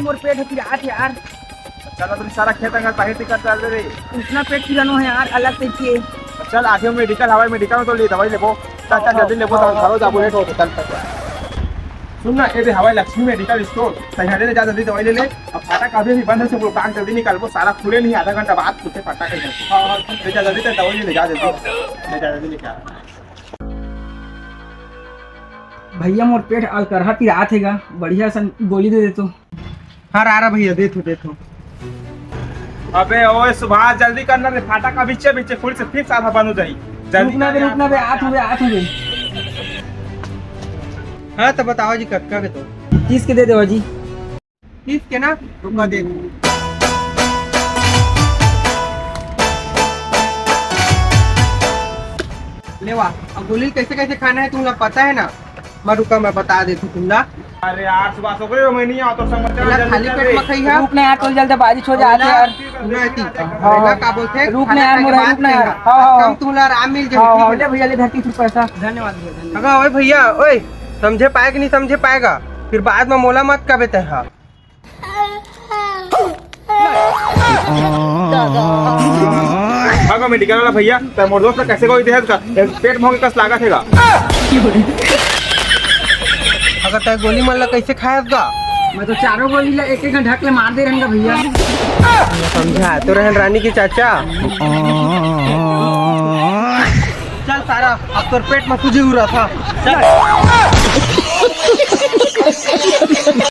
मोर पेट है फिर आठ यार। चल तुम सारा खेत अंगल बाहर टिकट डाल दे रे। उतना पेट किरानो है यार अलग से चाहिए। चल आगे मेडिकल हवाई मेडिकल में तो ले दवाई लेबो। चल चल जल्दी लेबो तो घरो जाबो लेट हो तो चल। सुन ना ये हवाई लक्ष्मी मेडिकल स्टोर तैयार ले जा जल्दी दवाई ले ले। अब फाटक अभी भी बंद है सब लोग काम जल्दी निकालबो सारा खुले नहीं आधा घंटा बाद खुलते फाटक है। हां ले जा जल्दी दवाई ले जा जल्दी ले जा जल्दी लेके आ। भैया मोर पेट अलकरहा फिर आठ हैगा बढ़िया सन गोली दे देतो। हाँ रहा भैया दे थो। अबे ओए सुभाष जल्दी करना रे फाटक का बीचे बीचे फुल से फिर साधा बंद हो जाई। रुकना बे आठ हो गए। हाँ तो बताओ जी कटका के तो 30 के दे दो जी। 30 के ना रुका दे। ले वाह अब गोली कैसे कैसे खाना है तुमला पता है ना। मैं रुका मैं बता देती तुमला। अरे यार सुबह सो गए मैं नहीं आ तो समझ खाली पेट में खइहा। रुकना यार तो जल्दी बाजी हो जाते यार। सुनाती पहला का बोलते रुकना यार मोर रुकना यार। कम तुमला आराम मिल जाए। हां ले भैया ले धरती फिर पैसा। धन्यवाद भैया। अगर ओए भैया ओए समझे पाए कि नहीं समझे पाएगा फिर बाद में मोला मत का बेते है। भागो मेडिकल वाला भैया तो मोर दोस्त कैसे कोई दे का पेट भोंगे कस लागत हैगा। अगर तय गोली मन ला कैसे खाएगा। मैं तो चारों गोली ला एक ढक ले मार दे रहूंगा भैया। समझा तो रहन रानी की चाचा। चल सारा अब तोर पेट में सूजी उड़ा था। चल